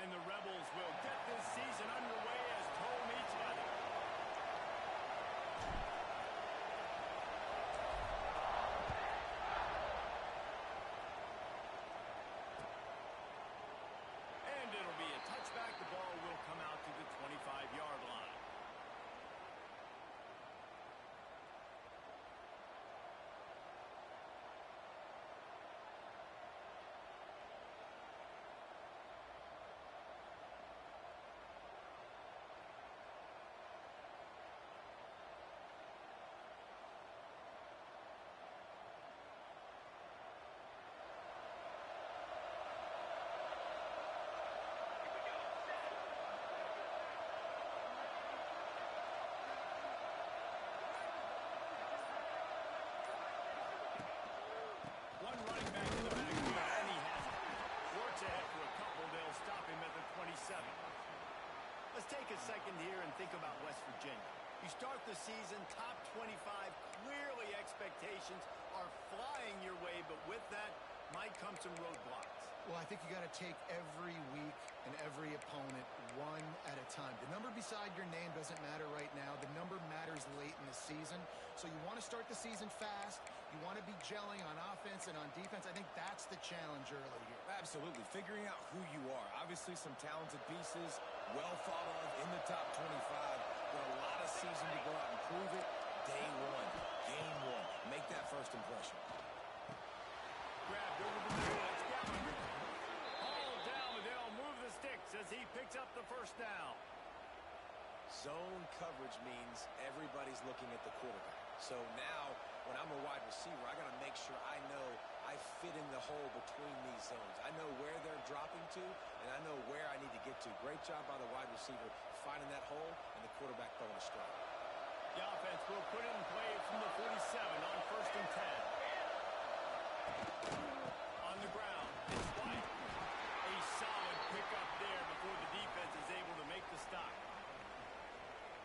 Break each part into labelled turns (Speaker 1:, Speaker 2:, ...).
Speaker 1: And the Rebels will get this season underway as home each other. And it'll be a touchback. The ball will come out to the 25-yard line. One running back in the backfield, and he has it. Works ahead for a couple. They'll stop him at the 27. Let's take a second here and think about West Virginia. You start the season top 25. Clearly expectations are flying your way, but with that might come some roadblocks.
Speaker 2: Well, I think you got to take every week and every opponent one at a time. The number beside your name doesn't matter right now. The number matters late in the season. So you want to start the season fast. You want to be gelling on offense and on defense. I think that's the challenge early here.
Speaker 3: Absolutely. Figuring out who you are. Obviously some talented pieces, well thought of in the top 25, but a lot of season to go out and prove it. Day one, game one. Make that first impression.
Speaker 1: Grabbed over the middle. It's Gallagher. Hauled down, but they'll move the sticks as he picks up the first down.
Speaker 3: Zone coverage means everybody's looking at the quarterback. So now, when I'm a wide receiver, I got to make sure I know I fit in the hole between these zones. I know where they're dropping to, and I know where I need to get to. Great job by the wide receiver finding that hole, and the quarterback throwing a strike.
Speaker 1: The offense will put it in play from the 47 on 1st and 10. On the ground, it's White. A solid pickup there before the defense is able to make the stop.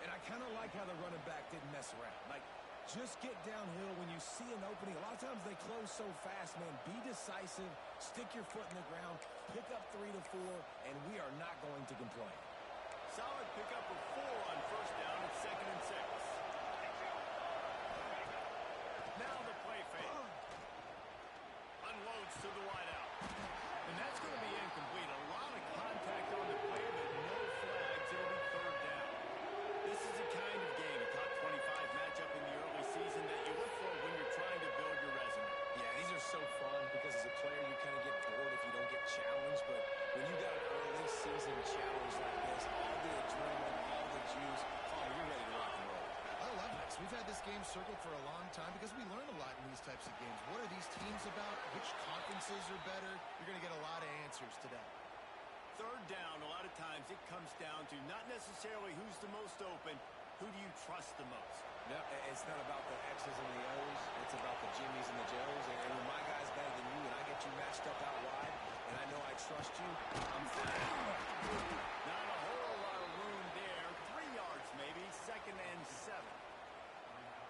Speaker 3: And I kind of like how the running back didn't mess around. Like, just get downhill when you see an opening. A lot of times they close so fast, man. Be decisive, stick your foot in the ground, pick up 3 to 4, and we are not going to complain.
Speaker 1: Solid pickup of 4 on 1st down. It's 2nd and 6. Now the play fake. Unloads to the wideout. And that's going to be incomplete. A lot of contact on the play, but no flags. It'll be 3rd down. This is the kind of game, a top 25 matchup in the early season that you look for when you're trying to build your resume.
Speaker 3: Yeah, these are so fun because as a player you kind of get bored if you don't get challenged. But when you got an early season challenge like this, all the adrenaline, all the juice, you're ready to rock and roll.
Speaker 2: I love this. We've had this game circled for a long time because we learn a lot in these types of games. What are these teams about? Which conferences are better? You're going to get a lot of answers today.
Speaker 1: 3rd down, a lot of times it comes down to not necessarily who's the most open, who do you trust the most?
Speaker 3: No, it's not about the X's and the O's. It's about the Jimmies and the Joes. And when my guy's better than you and I get you matched up out wide and I know I trust you, I'm fine.
Speaker 1: Not a whole lot of room there. 3 yards maybe, 2nd and 7.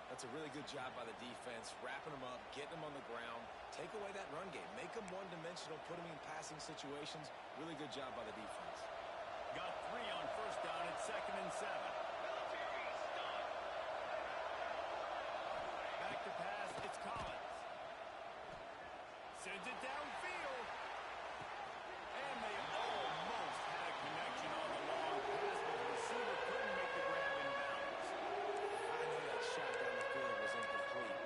Speaker 3: That's a really good job by the defense, wrapping them up, getting them on the ground, take away that run game, make them one-dimensional, put them in passing situations. Really good job by the defense.
Speaker 1: Got 3 on 1st down at 2nd and 7. Back to pass, it's Collins. Sends it downfield. And they almost had a connection on the long pass, but the receiver couldn't make the grab in bounds.
Speaker 3: I know that shot down the field was incomplete,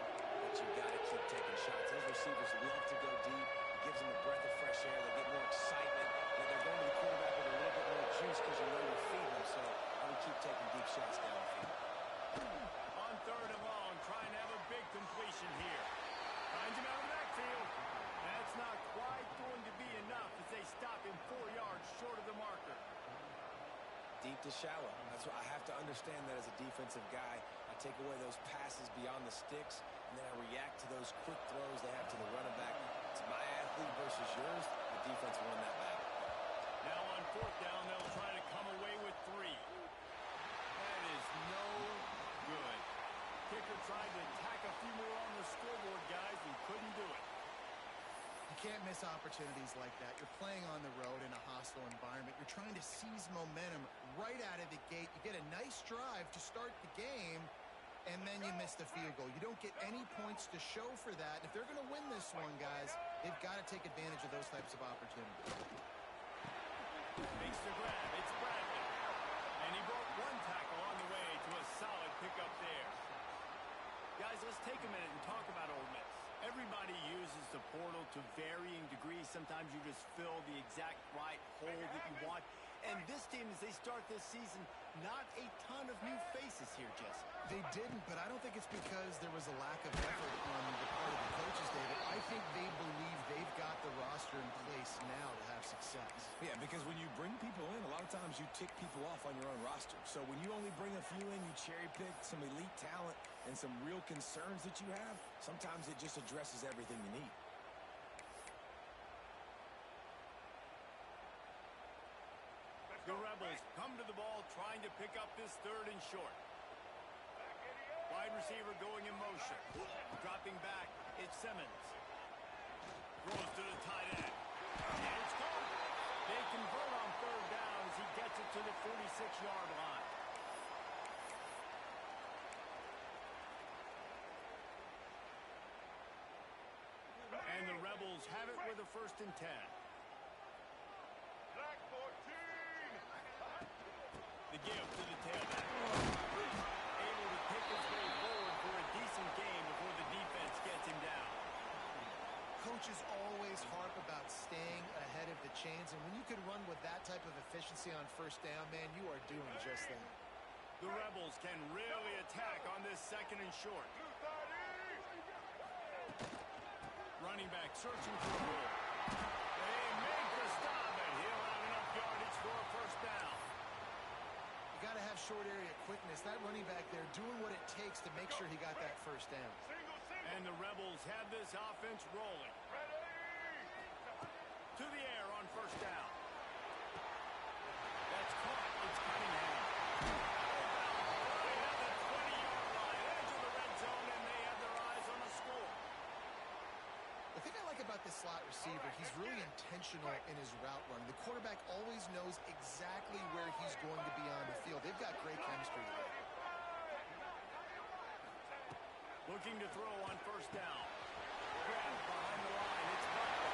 Speaker 3: but you got to keep taking shots. Those receivers love to go deep. It gives them a breath of fresh air. They get more excitement. They're going to the quarterback with a little bit more juice because you know you're feeding them. So I would keep taking deep shots down the field.
Speaker 1: On 3rd and long, trying to have a big completion here. Finds him out of the backfield. That's not quite going to be enough as they stop him 4 yards short of the marker.
Speaker 3: Deep to shallow. That's what I have to understand that as a defensive guy. I take away those passes beyond the sticks, and then I react to those quick throws they have to the running back. It's my athlete versus yours. The defense won that battle.
Speaker 1: Now on 4th down, they'll try to come away with 3. That is no good. Kicker tried to tack a few more on the scoreboard, guys, and couldn't do it.
Speaker 2: You can't miss opportunities like that. You're playing on the road in a hostile environment. You're trying to seize momentum right out of the gate. You get a nice drive to start the game, and then you miss the field goal. You don't get any points to show for that. If they're going to win this one, guys, they've got to take advantage of those types of opportunities.
Speaker 1: Makes the grab. It's Bradley. And he broke one tackle on the way to a solid pickup there. Guys, let's take a minute and talk about Ole Miss. Everybody uses the portal to varying degrees. Sometimes you just fill the exact right hole that you want. And this team, as they start this season, not a ton of new faces here, Jesse.
Speaker 2: They didn't, but I don't think it's because there was a lack of effort on the part of the coaches, David. I think they believe they've got the roster in place now to have success.
Speaker 3: Yeah, because when you bring people in, a lot of times you tick people off on your own roster. So when you only bring a few in, you cherry pick some elite talent and some real concerns that you have, sometimes it just addresses everything you need.
Speaker 1: The Rebels come to the ball trying to pick up this third and short. Wide receiver going in motion. Dropping back, it's Simmons. Throws to the tight end. And it's caught. They convert on third down as he gets it to the 46-yard line. And the Rebels have it with a 1st and 10. The give to the tailback. Able to pick his way forward for a decent game before the defense gets him down.
Speaker 2: Coaches always harp about staying ahead of the chains, and when you can run with that type of efficiency on 1st down, man, you are doing just that.
Speaker 1: The Rebels can really attack on this 2nd and short. Running back searching for a hole. They make the stop, and he'll have enough yardage for a 1st down.
Speaker 2: You got to have short area quickness. That running back there doing what it takes to make sure he got that 1st down.
Speaker 1: And the Rebels have this offense rolling. To the air on 1st down. That's caught. It's Cunningham. They have the 20-yard line, edge of the red zone, and they have their eyes on a score.
Speaker 2: The thing I like about this slot receiver, he's really intentional in his route run. The quarterback always knows exactly where he's going to be on the field. They've got great chemistry together.
Speaker 1: Looking to throw on 1st down. Grab behind the line. It's Butler.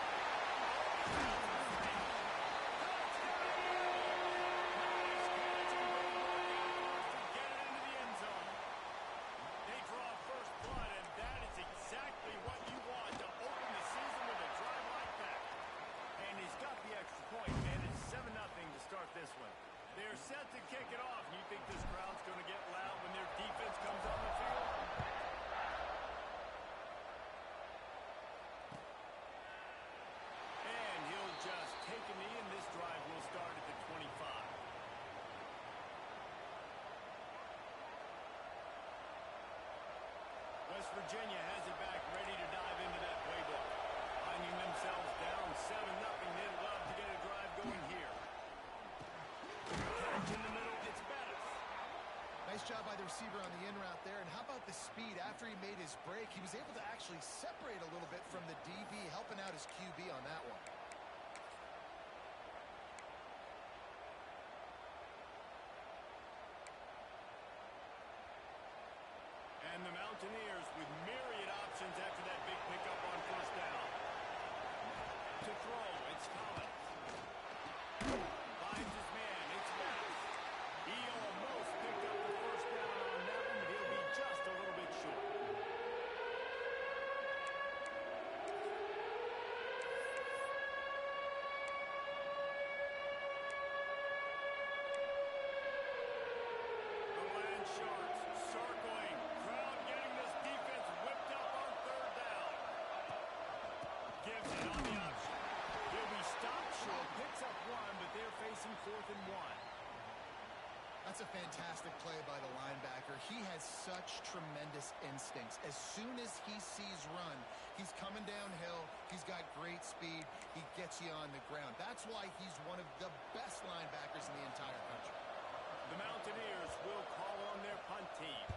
Speaker 1: Get it into the end zone. They draw first blood, and that is exactly what you want to open the season with a drive like that. And he's got the extra point, and it's 7-0 to start this one. They're set to kick it off. You think this crowd's going to get loud when their defense comes on the field? And he'll just take a knee, and this drive will start at the 25. West Virginia has it back, ready to dive into that playbook. Finding themselves down 7-0. They'd love to get a drive going here. Catch in the middle, it's Bettis.
Speaker 2: Nice job by the receiver on the in route there. And how about the speed after he made his break? He was able to actually separate a little bit from the DB, helping out his QB on that one.
Speaker 1: And the Mountaineers with myriad options after that big pickup on 1st down. To throw, it's Collins. Finds his man, it's Bettis. He almost picked up the 1st down on that one, but he'll be just a little bit short. The Land Sharks circling. Crowd getting this defense whipped up on 3rd down. Gives it on the option. He'll be stopped short. Picks up 1, but they're facing 4th and 1.
Speaker 2: That's a fantastic play by the linebacker. He has such tremendous instincts. As soon as he sees run, he's coming downhill. He's got great speed. He gets you on the ground. That's why he's one of the best linebackers in the entire country.
Speaker 1: The Mountaineers will call on their punt team.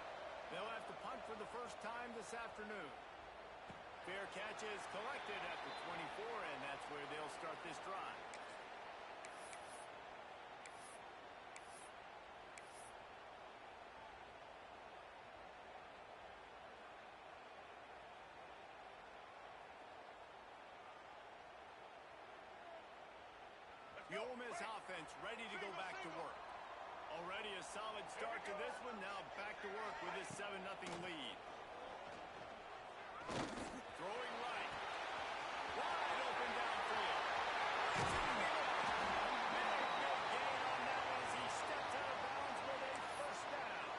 Speaker 1: They'll have to punt for the first time this afternoon. Fair catch is collected at the 24, and that's where they'll start this drive. The Ole Miss offense ready to go back to work. Already a solid start to this one. Now back to work with this 7-0 lead. Throwing right. Wide open downfield. Big gain on that one as he stepped out of bounds with a first down.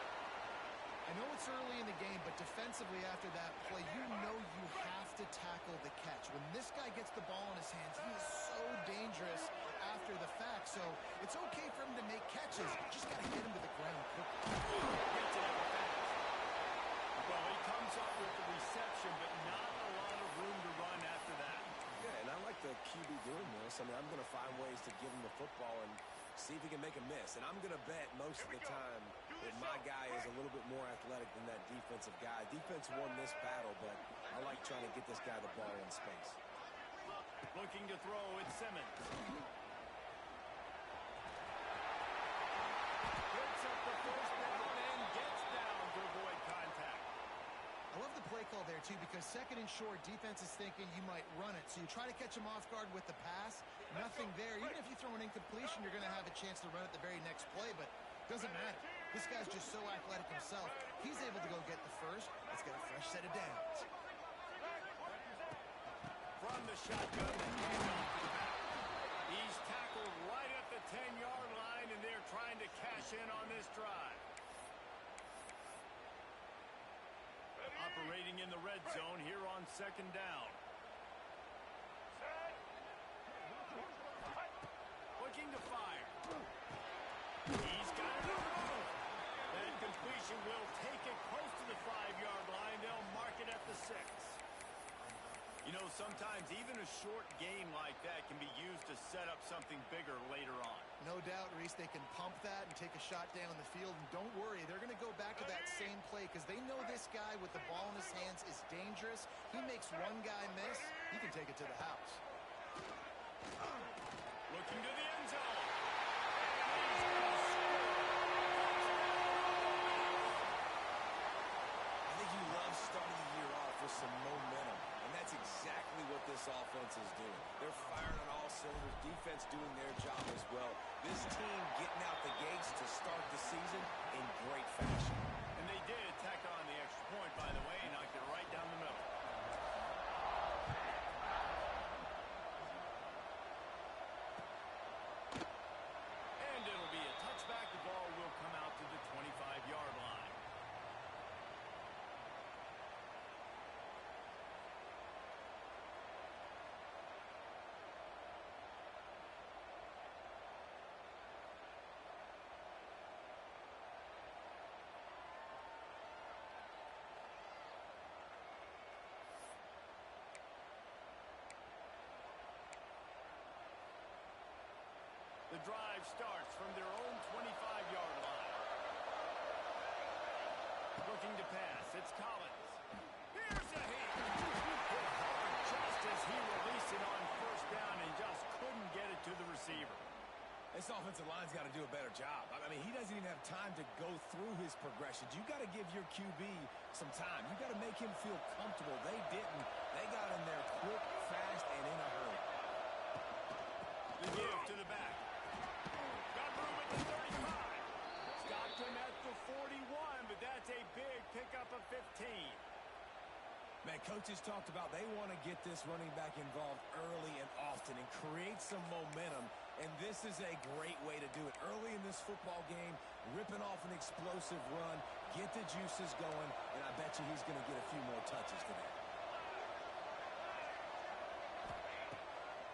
Speaker 2: I know it's early in the game, but defensively after that play, you know you have to tackle the catch. When this guy gets the ball in his hands, he is so dangerous after the fact. So it's okay for him to make catches. Just got to get him to the ground quickly.
Speaker 1: Well, he comes up with the reception, but not a lot of room to run after that.
Speaker 3: Yeah, and I like the QB doing this. I mean, I'm going to find ways to give him the football and see if he can make a miss. And I'm going to bet most of the time that my guy is a little bit more athletic than that defensive guy. Defense won this battle, but I like trying to get this guy the ball in space.
Speaker 1: Looking to throw, it's Simmons. Picks up the first down and gets down to avoid contact.
Speaker 2: I love the play call there, too, because second and short, defense is thinking you might run it. So you try to catch him off guard with the pass. Nothing there. Even if you throw an incompletion, you're going to have a chance to run it the very next play, but it doesn't matter. This guy's just so athletic himself. He's able to go get the first. Let's get a fresh set of downs.
Speaker 1: From the shotgun, he's tackled right at the 10-yard line, and they're trying to cash in on this drive. Operating in the red zone here on second down. Looking to fire. He's got it on the move. That completion will take it close to the 5-yard line. They'll mark it at the 6. You know, sometimes even a short gain like that can be used to set up something bigger later on.
Speaker 2: No doubt, Reese, they can pump that and take a shot down the field. And don't worry, they're going to go back to that same play because they know this guy with the ball in his hands is dangerous. He makes one guy miss, he can take it to the house.
Speaker 1: Looking to the end zone.
Speaker 3: I think you love starting the year off with some momentum. And that's exactly what this offense is doing. They're firing on all cylinders. Defense doing their job as well. This team getting out the gates to start the season in great fashion.
Speaker 1: And they did tack on the extra point, by the way, and knocked it right down the middle. And it'll be a touchback. The ball will come out to the 25-yard line. The drive starts from their own 25-yard line. Looking to pass. It's Collins. Here's a hit. Just as he released it on first down and just couldn't get it to the receiver.
Speaker 3: This offensive line's got to do a better job. I mean, he doesn't even have time to go through his progressions. You got to give your QB some time. You got to make him feel comfortable. They didn't. They got in there quick, fast, and in a hurry.
Speaker 1: The give to the back. Got room at the 35. Stopped him at the 41, but that's a big pickup of 15.
Speaker 3: Man, coaches talked about they want to get this running back involved early and often and create some momentum, and this is a great way to do it. Early in this football game, ripping off an explosive run, get the juices going, and I bet you he's going to get a few more touches today.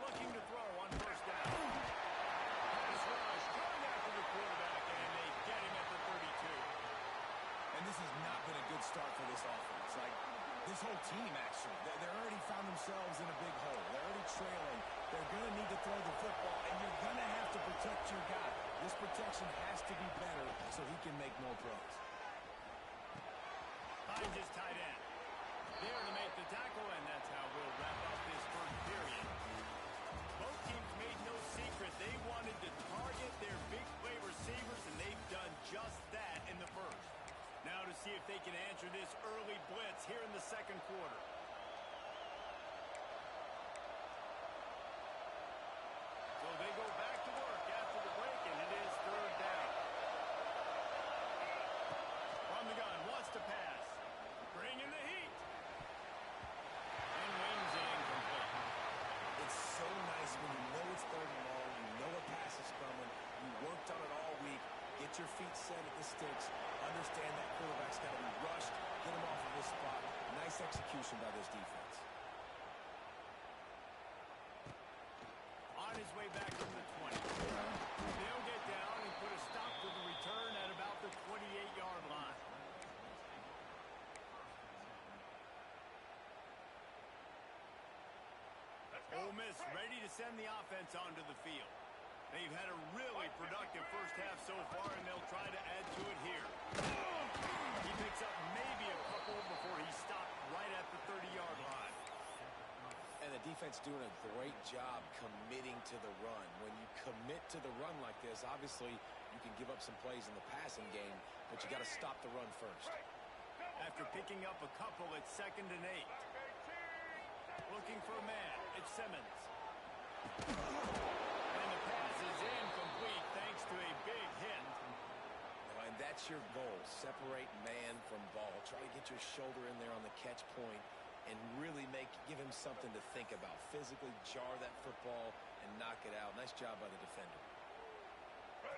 Speaker 1: Looking to throw on first down. Pass rush going after the quarterback, and they get him at the 32.
Speaker 3: And this has not been a good start for this offense. Like, this whole team, actually. They're already found themselves in a big hole. They're already trailing. They're going to need to throw the football, and you're going to have to protect your guy. This protection has to be better so he can make more plays.
Speaker 1: Finds his tight end. There to make the tackle, and that's can answer this early blitz here in the second quarter. So they go back to work after the break, and it is third down. From the gun, wants to pass. Bringing the heat. And wings it incomplete.
Speaker 3: It's so nice when you know it's third and long, you know a pass is coming, you worked on it all week, get your feet set at the sticks, understand that quarterback's got to be rushed, get him off of this spot. Nice execution by this defense.
Speaker 1: On his way back from the 20. They'll get down and put a stop to the return at about the 28-yard line. Ole Miss ready to send the offense onto the field. They've had a really productive first half so far, and they'll try to add to it here. He picks up maybe a couple before he stopped right at the 30-yard line.
Speaker 3: And the defense doing a great job committing to the run. When you commit to the run like this, obviously you can give up some plays in the passing game, but you got to stop the run first.
Speaker 1: After picking up a couple, it's 2nd and 8. Looking for a man. It's Simmons. And the pass is incomplete thanks to a big hit.
Speaker 3: And that's your goal. Separate man from ball. Try to get your shoulder in there on the catch point and really give him something to think about. Physically jar that football and knock it out. Nice job by the defender.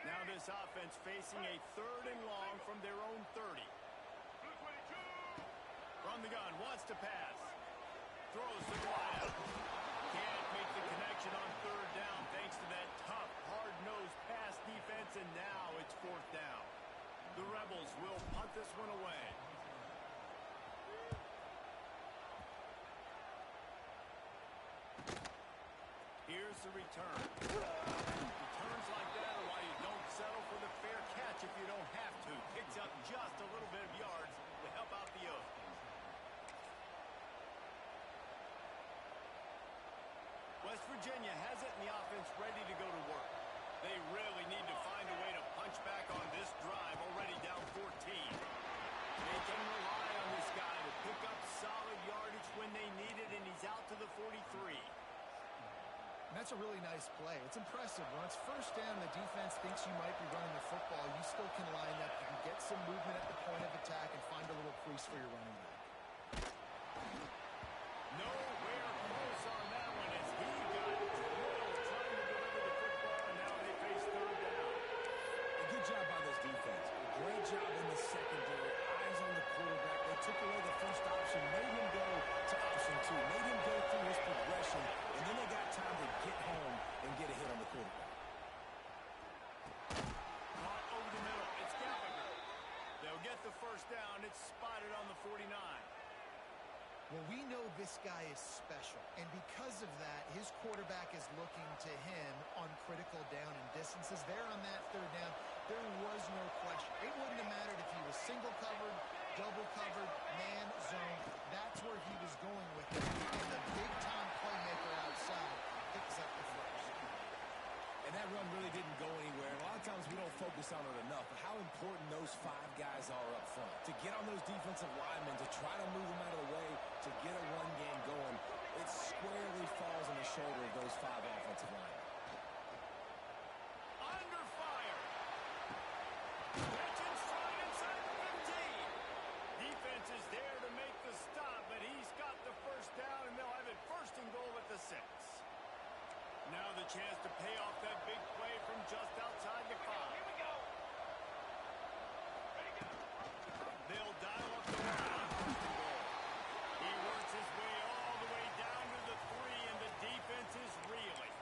Speaker 1: Now this offense facing a 3rd and long from their own 30. From the gun, wants to pass. Throws the wide out. Can't make the connection on 3rd down thanks to that tough, hard-nosed pass defense, and now it's 4th down. The Rebels will punt this one away. Here's the return. Returns like that are why you don't settle for the fair catch if you don't have to. Picks up just a little bit of yards to help out the Oaks. West Virginia has it, and the offense ready to go to work. They really need to find a way to punch back on this drive, already down 14. They can rely on this guy to pick up solid yardage when they need it, and he's out to the 43.
Speaker 2: And that's a really nice play. It's impressive. When it's 1st down, the defense thinks you might be running the football. You still can line up. You can get some movement at the point of attack and find a little crease for your running back.
Speaker 1: Nowhere close on that one as he got drilled trying to deliver the football, and now they face 3rd down.
Speaker 3: A good job by this defense. A great job in the secondary. Eyes on the quarterback. They took away the first option, made him go to option 2, made him go through his progression, and then they got time to get home and get a hit on the quarterback.
Speaker 1: Caught over the middle. It's Gallagher. They'll get the 1st down. It's spotted on the 49.
Speaker 2: Well, we know this guy is special, and because of that, his quarterback is looking to him on critical down and distances. There on that 3rd down, there was no question. It wouldn't have mattered if he was single covered, double covered, man, zone. That's where he was going with it. And the big-time playmaker outside picks up the first.
Speaker 3: And that run really didn't go anywhere. A lot of times we don't focus on it enough, but how important those 5 guys are up front. To get on those defensive linemen, to try to move them out of the way, to get a run game going, it squarely falls on the shoulder of those 5 offensive linemen.
Speaker 1: Under fire. Catching stride inside the 15. Defense is there to make the stop, but he's got the 1st down, and they'll have it 1st and goal at the 6. Now the chance to pay off that big play from just outside the 5. Here we go. They'll dial up the run. He works his way all the way down to the 3, and the defense is reeling.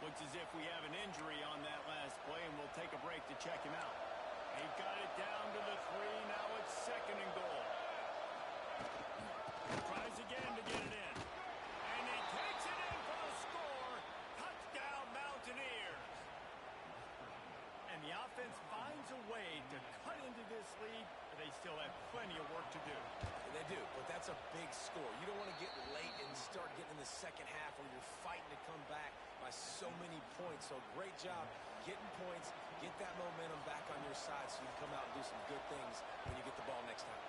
Speaker 1: Looks as if we have an injury on that last play, and we'll take a break to check him out. They've got it down to the 3. Now it's 2nd and goal. Tries again to get it in. And he takes it in for the score. Touchdown, Mountaineers. And the offense finds a way to cut into this lead, but they still have plenty of work to do.
Speaker 3: They do, but that's a big score. You don't want to get late and start getting in the second half where you're fighting to come back by so many points. So great job getting points, Get that momentum back on your side so you can come out and do some good things when you get the ball next time.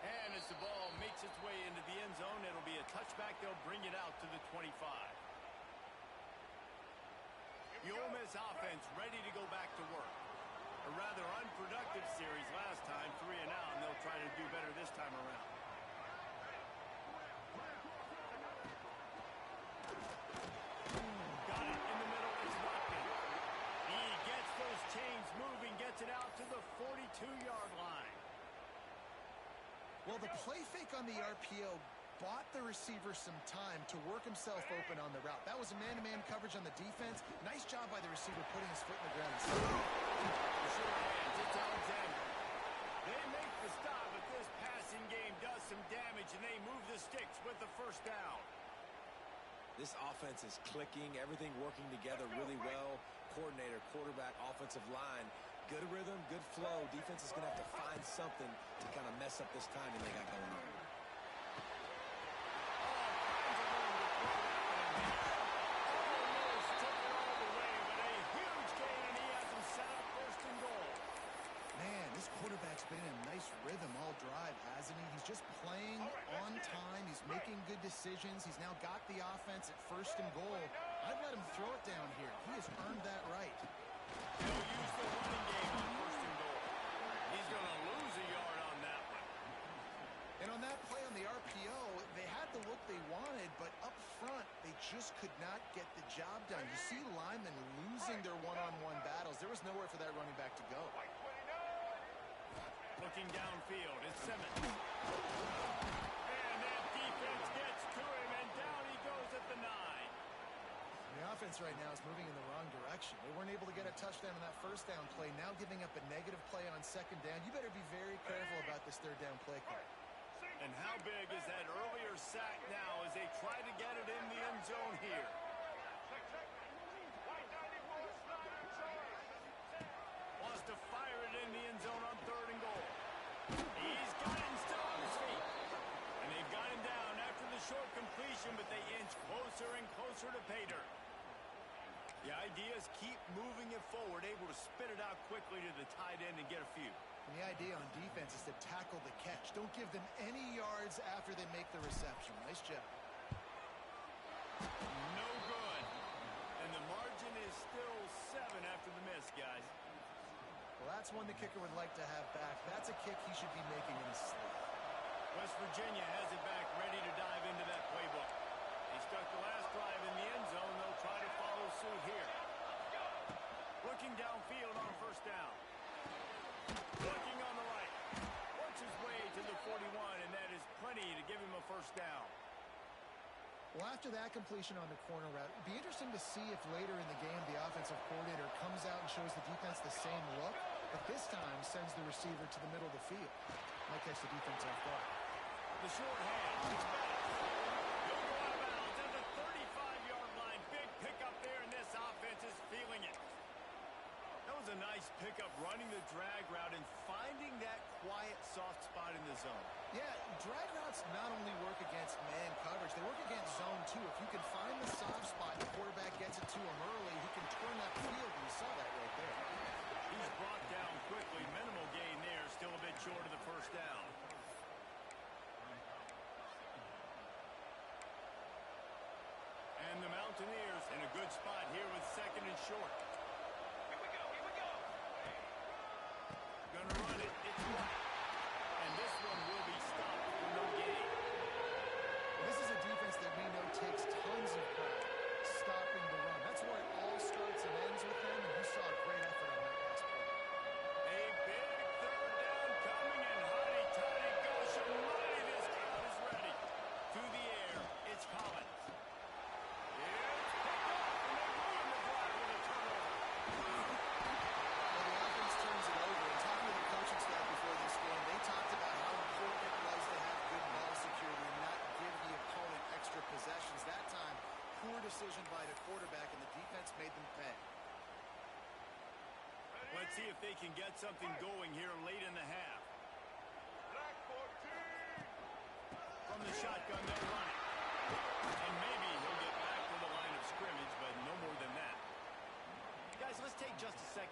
Speaker 1: And as the ball makes its way into the end zone, it'll be a touchback. They'll bring it out to the 25. The Ole Miss offense ready to go back to work. A rather unproductive series last time, 3 and out, and they'll try to do better this time around. Got it in the middle. It's Watkins. He gets those chains moving, gets it out to the 42-yard line.
Speaker 2: Well, the play fake on the RPO bought the receiver some time to work himself open on the route. That was a man-to-man coverage on the defense. Nice job by the receiver putting his foot in the ground.
Speaker 1: It's Alexander. They make the stop, but this passing game does some damage, and they move the sticks with the first down.
Speaker 3: This offense is clicking, everything working together really well. Coordinator, quarterback, offensive line, good rhythm, good flow. Defense is going to have to find something to kind of mess up this timing they got going on.
Speaker 2: Quarterback's been in a nice rhythm all drive, hasn't he? He's just playing on time. He's making good decisions. He's now got the offense at 1st and goal. I'd let him throw it down here. He has earned that right.
Speaker 1: He'll use the running game on 1st and goal. He's going to lose a yard on that one.
Speaker 2: And on that play on the RPO, they had the look they wanted, but up front, they just could not get the job done. You see linemen losing their one-on-one battles. There was nowhere for that running back to go.
Speaker 1: Looking downfield, it's Simmons. And that defense gets to him, and down he goes at the 9.
Speaker 2: The offense right now is moving in the wrong direction. They weren't able to get a touchdown on that 1st down play. Now giving up a negative play on 2nd down. You better be very careful about this 3rd down play call.
Speaker 1: And how big is that earlier sack now as they try to get it in the end zone here? Wants to fire it in the end zone on 3rd and goal. He's got him still on his feet. And they've got him down after the short completion, but they inch closer and closer to pay dirt. The idea is keep moving it forward, able to spit it out quickly to the tight end and get a few.
Speaker 2: And the idea on defense is to tackle the catch. Don't give them any yards after they make the reception. Nice job.
Speaker 1: No good. And the margin is still 7 after the miss, guys.
Speaker 2: Well, that's one the kicker would like to have back. That's a kick he should be making in his sleep.
Speaker 1: West Virginia has it back, ready to dive into that playbook. They stuck the last drive in the end zone. They'll try to follow suit here. Looking downfield on 1st down. Looking on the right. Works his way to the 41, and that is plenty to give him a 1st down.
Speaker 2: Well, after that completion on the corner route, it'd be interesting to see if later in the game the offensive coordinator comes out and shows the defense the same look, but this time sends the receiver to the middle of the field. Might catch the defense off guard.
Speaker 1: The short hand. It's better. He'll go out of bounds at the 35-yard line. Big pickup there, and this offense is feeling it. That was a nice pickup, running the drag route and finding that quiet, soft spot in the zone.
Speaker 2: Yeah, drag routes not only work against man coverage, they work against zone too. If you can find the soft spot, the quarterback gets it to him early, he can turn that field, and you saw that right there.
Speaker 1: He's brought down quickly. Minimal gain there, still a bit short of the 1st down. And the Mountaineers in a good spot here with 2nd and short. Gonna run it. It's right. And this one will be stopped for no gain.
Speaker 2: This is a defense that we know takes tons of pride stopping the run. That's where it all starts and ends with them, and you saw a great effort on that last play.
Speaker 1: A big 3rd down coming, and hotty-toddy, gosh almighty, this crowd is ready. To the air, it's Collins. It's picked up, and they ruin the drive with a turnover.
Speaker 2: Well, the offense turns it over, and talking to the coaching staff before this game, they talked about how important it was to have good ball security and not give the opponent extra possessions. That time, poor decision by the quarterback, and the defense made them pay.
Speaker 1: Let's see if they can get something going here late in the half. From the shotgun, they'll run it. And maybe he'll get back to the line of scrimmage, but no more than that.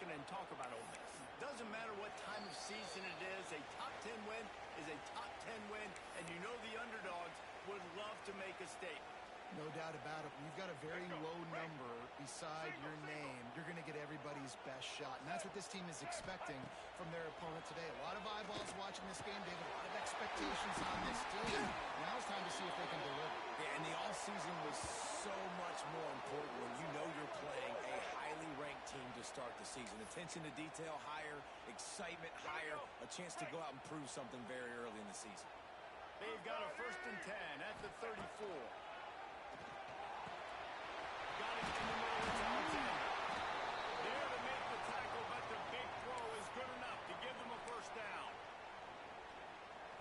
Speaker 1: second and talk about Ole Miss. Doesn't matter what time of season it is, a top 10 win is a top 10 win, and you know the underdogs would love to make a statement.
Speaker 2: No doubt about it. When you've got a very low number beside your name, you're going to get everybody's best shot. And that's what this team is expecting from their opponent today. A lot of eyeballs watching this game, David. A lot of expectations on this team. Now it's time to see if they can deliver.
Speaker 3: Yeah, and the offseason was so much more important when you know you're playing a highly ranked team to start the season. Attention to detail higher, excitement higher, a chance to go out and prove something very early in the season.
Speaker 1: They've got a 1st and 10 at the 34. Got it in the middle of Alexander. There to make the tackle, but the big throw is good enough to give them a 1st down.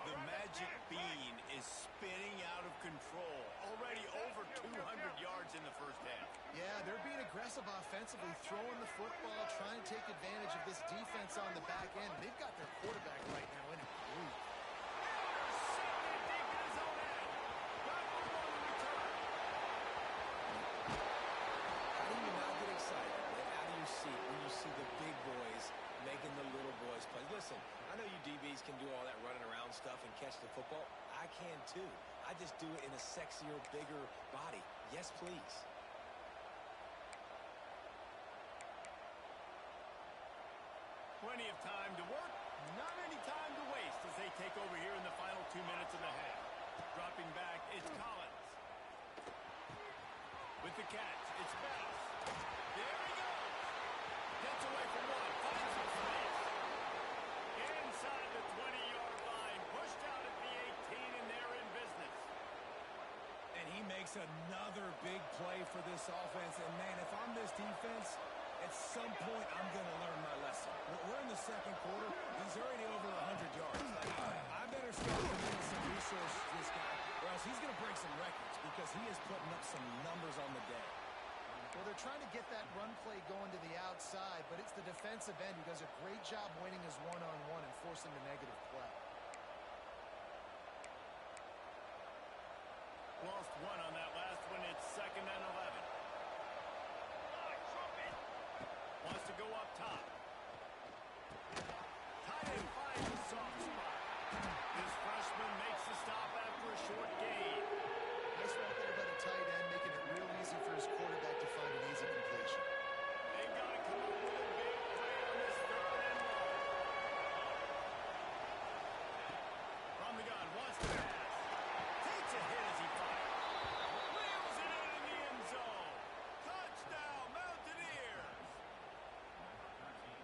Speaker 1: The magic bean is spinning out of control. Already over 200 yards in the 1st half.
Speaker 2: Yeah, they're being aggressive offensively, throwing the football, trying to take advantage of this defense on the back end. They've got their quarterback right now in a groove.
Speaker 3: When you see the big boys making the little boys play. Listen, I know you DBs can do all that running around stuff and catch the football. I can too. I just do it in a sexier, bigger body. Yes, please.
Speaker 1: Plenty of time to work, not any time to waste as they take over here in the final 2 minutes of the half. Dropping back, it's Collins. With the catch, it's Bell. There he goes. Gets away from one, finds some space. Inside the 20-yard line, pushed out at the 18, and they're in business.
Speaker 3: And he makes another big play for this offense. And, man, if I'm this defense, at some point I'm going to learn my lesson. We're in the 2nd quarter. He's already over 100 yards. I better start committing some resources to this guy, or else he's going to break some records because he is putting up some numbers on the day.
Speaker 2: Well, they're trying to get that run play going to the outside, but it's the defensive end who does a great job winning his one-on-one and forcing the negative play.
Speaker 1: Lost one on that last one. It's 2nd and 11. Wants to go up top. Tight end finds a soft spot. This freshman makes the stop after a short gain.
Speaker 2: Nice right there by the tight end, making it real easy for his quarterback to find an easy completion.
Speaker 1: They've got to come up with a big play on this 3rd and long. From the gun, wants to pass. Takes a hit as he fires. Wheels it in the end zone. Touchdown, Mountaineers.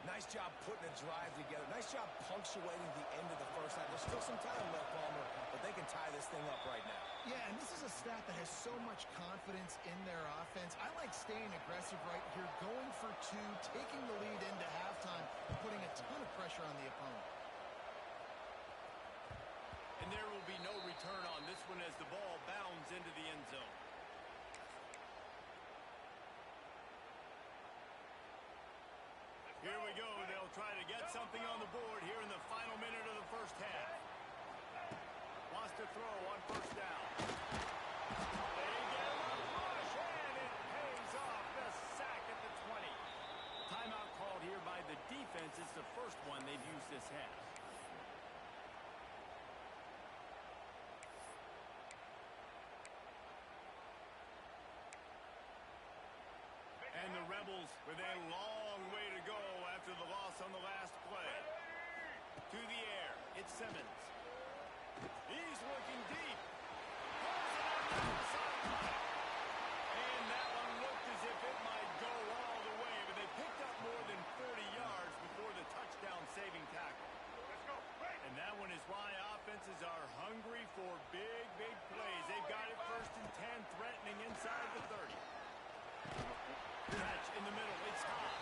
Speaker 3: Nice job putting a drive together. Nice job punctuating the end of the 1st half. There's still some time left, Palmer, but they can tie this thing up right now.
Speaker 2: Yeah, and this is a staff that has so much confidence in their offense. I like staying aggressive right here, going for 2, taking the lead into halftime, and putting a ton of pressure on the opponent.
Speaker 1: And there will be no return on this one as the ball bounds into the end zone. Here we go. They'll try to get something on the board here in the final minute of the 1st half. Wants to throw on 1st down. They get him a push, and it pays off. The sack at the 20. Timeout called here by the defense. It's the 1st one they've used this half. And the Rebels with a long way to go after the loss on the last play. To the air, it's Simmons. He's looking deep. Pulls it up down the sideline. And that one looked as if it might go all the way, but they picked up more than 40 yards before the touchdown-saving tackle. And that one is why offenses are hungry for big, big plays. They've got it 1st and 10, threatening inside the 30. Catch in the middle. It's Ncaa.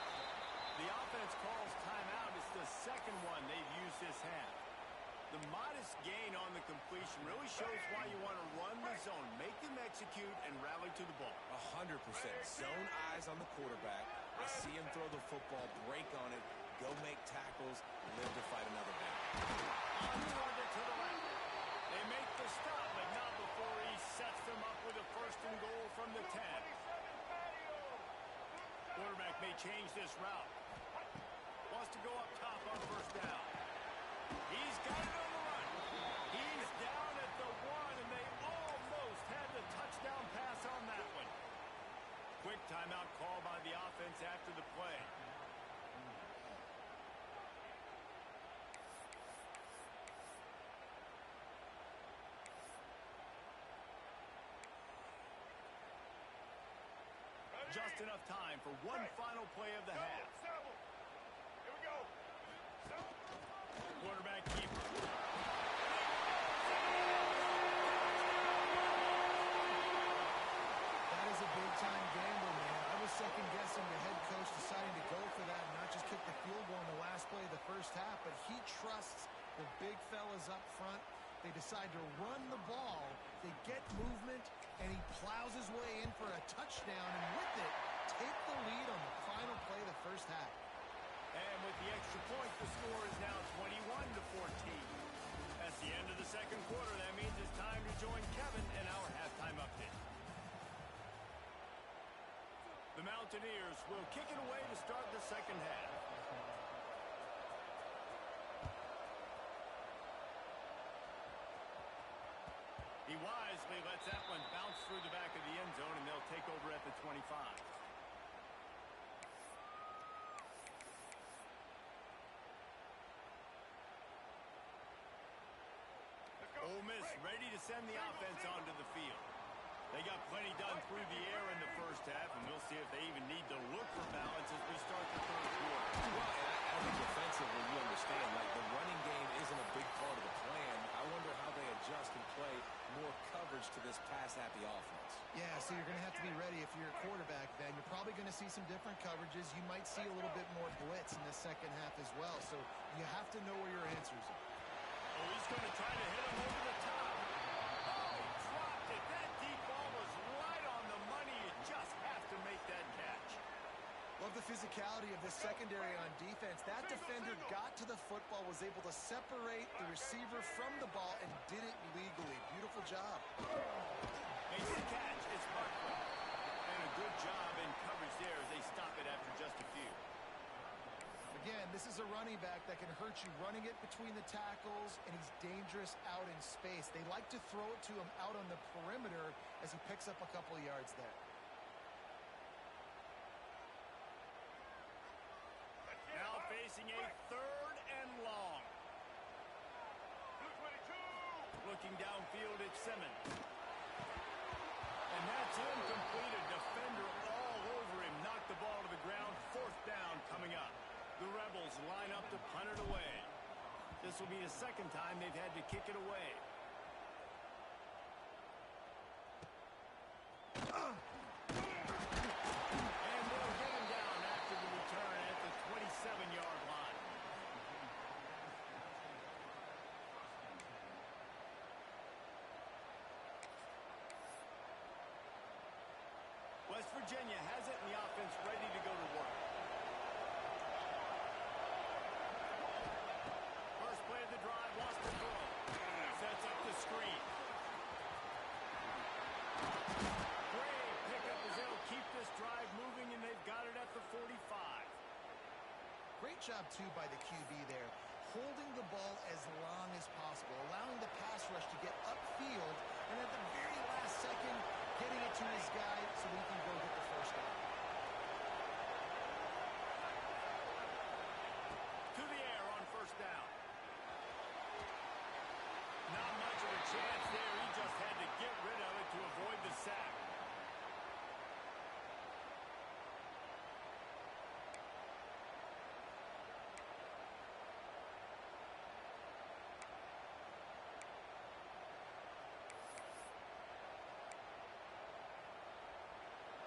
Speaker 1: The offense calls timeout. It's the 2nd one they've used this half. The modest gain on the completion really shows why you want to run the zone, make them execute, and rally to the ball.
Speaker 3: 100%. Zone eyes on the quarterback. I see him throw the football, break on it, go make tackles, live to fight another battle.
Speaker 1: Onward to the left. They make the stop, but not before he sets them up with a 1st and goal from the 10. Quarterback may change this route. to go up top on first down. He's got it on the run. He's down at the 1, and they almost had the touchdown pass on that one. Quick timeout call by the offense after the play. Just enough time for one final play of the half.
Speaker 4: Here we go.
Speaker 1: Quarterback keeper.
Speaker 2: That is a big-time gamble, man. I was second-guessing the head coach deciding to go for that and not just kick the field goal in the last play of the first half, but he trusts the big fellas up front. They decide to run the ball. They get movement, and he plows his way in for a touchdown, and with it, take the lead on the final play of the first half.
Speaker 1: And with the extra point, the score is now 21-14. That's the end of the second quarter. That means it's time to join Kevin in our halftime update. The Mountaineers will kick it away to start the second half. He wisely lets that one bounce through the back of the end zone, and they'll take over at the 25. Ole Miss ready to send the offense onto the field. They got plenty done through the air in the first half, and we'll see if they even need to look for balance as we start the third quarter.
Speaker 3: Well, I think defensively, you understand, like the running game isn't a big part of the plan. I wonder how they adjust and play more coverage to this pass-happy offense.
Speaker 2: Yeah, so you're going to have to be ready if you're a quarterback, then. You're probably going to see some different coverages. You might see a little bit more blitz in the second half as well, so you have to know where your answers are.
Speaker 1: Oh, he's going to try to hit him over the top. Oh, he dropped it. That deep ball was right on the money. You just have to make that catch.
Speaker 2: Love the physicality of the secondary on defense. That defender got to the football, was able to separate the receiver from the ball, and did it legally. Beautiful job.
Speaker 1: Makes the catch. It's Barkley. And a good job in coverage there as they stop it after just a few.
Speaker 2: Again, this is a running back that can hurt you running it between the tackles, and he's dangerous out in space. They like to throw it to him out on the perimeter as he picks up a couple of yards there.
Speaker 1: Now facing a third and long. Looking downfield at Simmons. And that's incomplete. A defender all over him. Knocked the ball to the ground. Fourth down coming up. The Rebels line up to punt it away. This will be the second time they've had to kick it away. And they'll get him down after the return at the 27-yard line. West Virginia has it, and the offense ready to go to work. First play of the drive, lost the throw. Sets up the screen. Great pickup as they'll keep this drive moving, and they've got it at the 45.
Speaker 2: Great job, too, by the QB there. Holding the ball as long as possible, allowing the pass rush to get upfield, and at the very last second, getting it to his guy so that he can go get the first down.
Speaker 1: To the air on first down. Not much of a chance there. He just had to get rid of it to avoid the sack.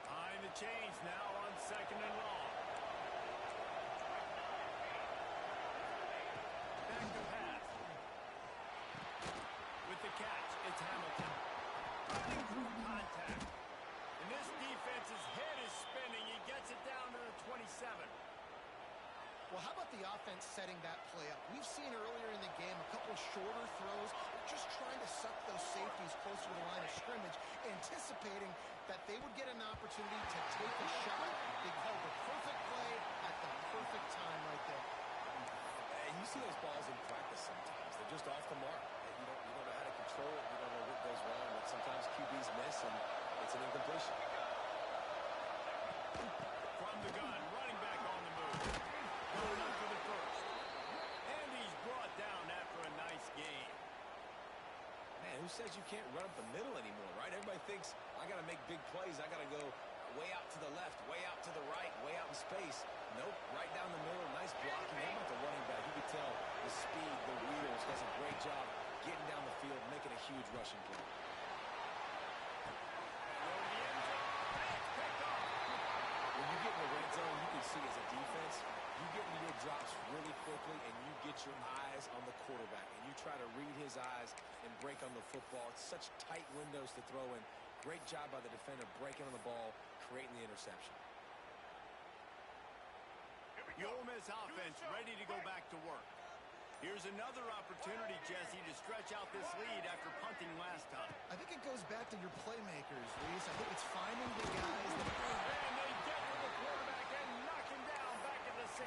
Speaker 1: Behind the chains now on second and long. Back to pass. With the catch, it's Hamilton. Running through contact. And this defense's head is spinning. He gets it down to the 27.
Speaker 2: Well, how about the offense setting that play up? We've seen earlier in the game a couple shorter throws, just trying to suck those safeties closer to the line of scrimmage, anticipating that they would get an opportunity to take a shot. They called the perfect play at the perfect time right there.
Speaker 3: You see those balls in practice sometimes. They're just off the mark. And you don't know how to control it. You don't know what goes wrong. But sometimes QBs miss, and it's an incompletion.
Speaker 1: From the gun, running back on the move. Going up for the first. And he's brought down after a nice game.
Speaker 3: Man, who says you can't run up the middle anymore, right? Everybody thinks, I got to make big plays. I got to go way out to the left, way out to the right, way out in space. Nope, right down the middle. Nice blocking. How about the running back? You can tell the speed, the wheels, does a great job getting down the field, making a huge rushing play. When you get in the red zone, you can see as a defense, you get into your drops really quickly, and you get your eyes on the quarterback, and you try to read his eyes and break on the football. It's such tight windows to throw in. Great job by the defender breaking on the ball, creating the interception.
Speaker 1: The Ole Miss offense ready to go back to work. Here's another opportunity, Jesse, to stretch out this lead after punting last time.
Speaker 2: I think it goes back to your playmakers, Reese. I think it's finding the guys that...
Speaker 1: And they get to the quarterback and knock him down back at the 16.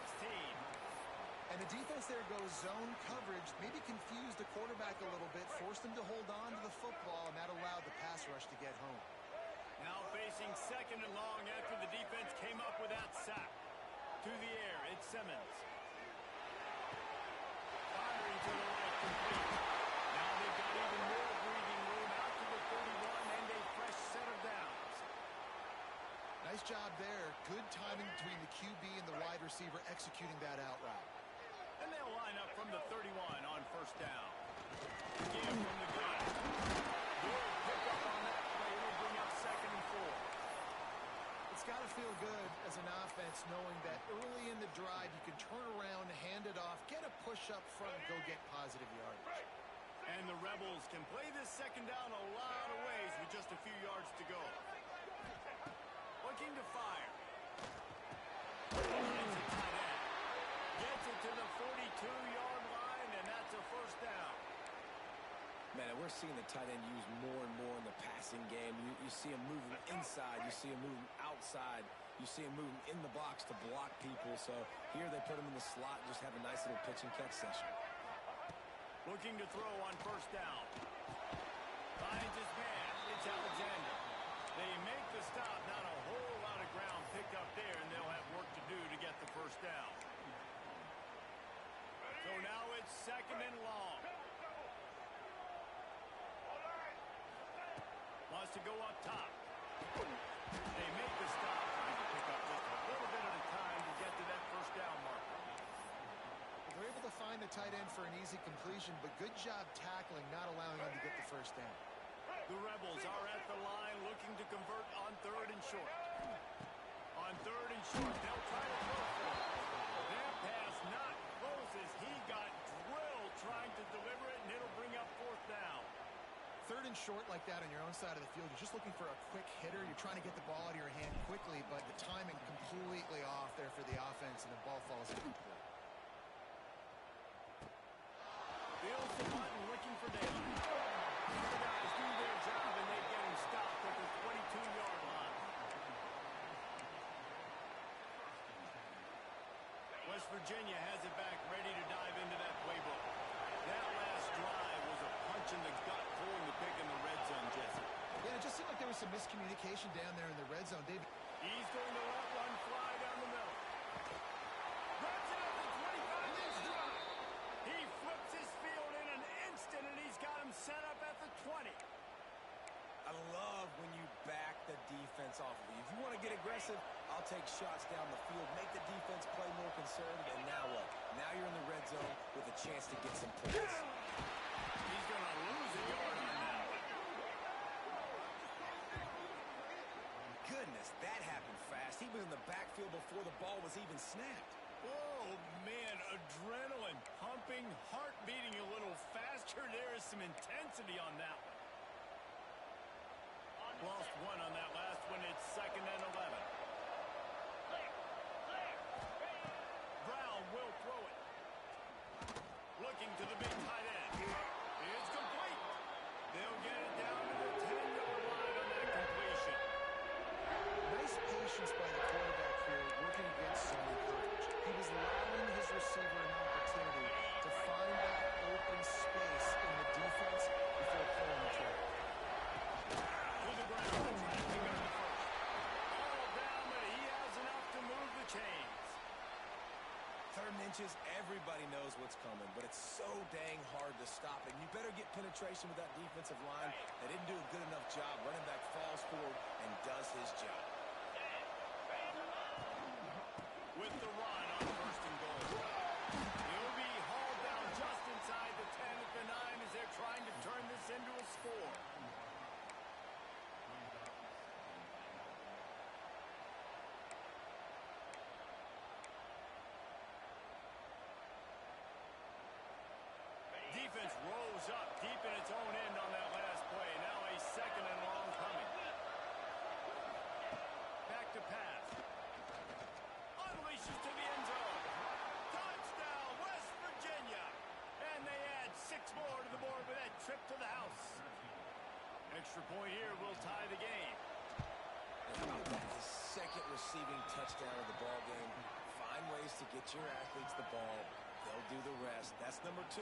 Speaker 2: And the defense there goes zone coverage, maybe confused the quarterback a little bit, forced him to hold on to the football, and that allowed the pass rush to get home.
Speaker 1: Now facing second and long after the defense came up with that sack. To the air, it's Simmons. Firing to the right, complete. Now they've got even more breathing room out to the 31 and a fresh set of downs.
Speaker 2: Nice job there. Good timing between the QB and the wide receiver executing that out route.
Speaker 1: And they'll line up from the 31 on first down. Give from the gun. Good pickup on that play. It'll bring up second and 4.
Speaker 2: It's got to feel good as an offense knowing that early in the drive you can turn around, hand it off, get a push up front, and go get positive yardage.
Speaker 1: And the Rebels can play this second down a lot of ways with just a few yards to go. Looking to fire. Finds a tight end. Gets it to the 42-yard line, and that's a first down.
Speaker 3: Man, we're seeing the tight end used more and more in the passing game. You see him moving inside. You see him moving outside. You see him moving in the box to block people. So here they put him in the slot and just have a nice little pitch and catch session.
Speaker 1: Looking to throw on first down. Finds his man. It's Alexander. They make the stop. Not a whole lot of ground picked up there, and they'll have work to do to get the first down. So now it's second and long. Wants to go up top. They make the stop, trying to pick up just a little bit at a time to get to that first down marker.
Speaker 2: They're able to find the tight end for an easy completion, but good job tackling, not allowing him to get the first down.
Speaker 1: The Rebels are at the line looking to convert on third and short. On third and short, they'll try to throw for it. Their pass not close as he got drilled trying to deliver it, and it'll bring up fourth down.
Speaker 2: Third and short like that on your own side of the field, you're just looking for a quick hitter. You're trying to get the ball out of your hand quickly, but the timing completely off there for the offense, and the ball falls incomplete.
Speaker 1: Bills the button, looking for daylight. The guys do their job, and they get him stopped at the 22-yard line. West Virginia has it back, ready to dive into that playbook. That last drive was a punch in the gut, pulling the pick in the red zone, Jesse.
Speaker 2: Yeah, it just seemed like there was some miscommunication down there in the red zone. David.
Speaker 1: He's going to let one fly down the middle. Runs it up to 25 in stride. He flips his field in an instant, and he's got him set up at the 20.
Speaker 3: I love when you back the defense off of you. If you want to get aggressive, I'll take shots down the field, make the defense play more conservative, and now what? Now you're in the red zone with a chance to get some points.
Speaker 1: He's going to lose a yard on that.
Speaker 3: Goodness, that happened fast. He was in the backfield before the ball was even snapped.
Speaker 1: Oh, man, adrenaline pumping, heart beating a little faster. There is some intensity on that one. Lost one on that last one. It's second and 11. Brown will throw it. Looking to the big tight end. It's complete. They'll get it down to the 10-yard line on that completion.
Speaker 2: Nice patience by the quarterback here, working against zone coverage. He was allowing his receiver an opportunity
Speaker 3: Coaches, everybody knows what's coming, but it's so dang hard to stop it. You better get penetration with that defensive line. They didn't do a good enough job. Running back falls forward and does his job.
Speaker 1: With the run on first and goal. He'll be hauled down just inside the 10 at the 9 as they're trying to turn this into a score. Defense rose up deep in its own end on that last play. Now a second and long coming. Back to pass. Unleashes to the end zone. Touchdown, West Virginia. And they add 6 more to the board with that trip to the house. Extra point here will tie the game.
Speaker 3: And how about that? His second receiving touchdown of the ball game. Find ways to get your athletes the ball. They'll do the rest. That's number 2.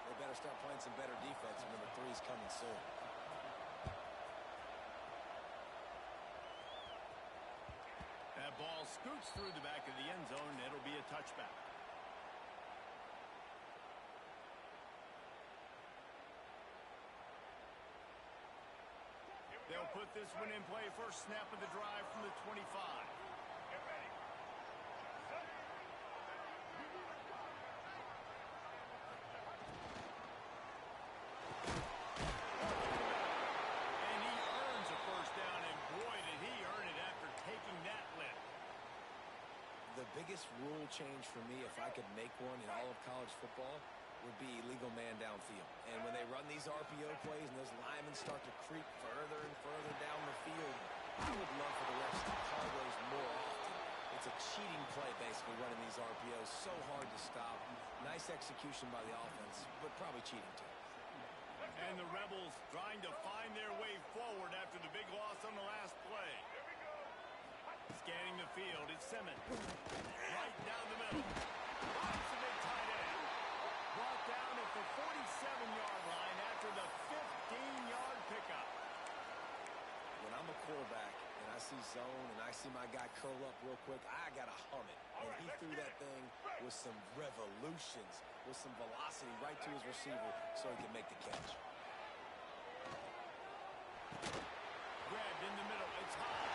Speaker 3: They better start playing some better defense. Number 3 is coming soon.
Speaker 1: That ball scoots through the back of the end zone. It'll be a touchback. They'll put this one in play. First snap of the drive from the 25.
Speaker 4: Get ready.
Speaker 1: And he earns a first down, and boy, did he earn it after taking that lift.
Speaker 3: The biggest rule change for me, if I could make one in all of college football, would be illegal man downfield. And when they run these RPO plays and those linemen start to creep further and further down the field, I would love for the refs to call those more often. It's a cheating play, basically, running these RPOs. So hard to stop. Nice execution by the offense, but probably cheating too.
Speaker 1: And the Rebels trying to find their way forward after the big loss on the last play. Scanning the field, it's Simmons. Right down the middle. Finds the big tight end. Brought down at the 47-yard line after the 15-yard pickup.
Speaker 3: When I'm a quarterback and I see zone and I see my guy curl up real quick, I got to hum it. And he threw that thing with some revolutions, with some velocity right to his receiver so he could make the catch.
Speaker 1: Grabbed in the middle. It's high.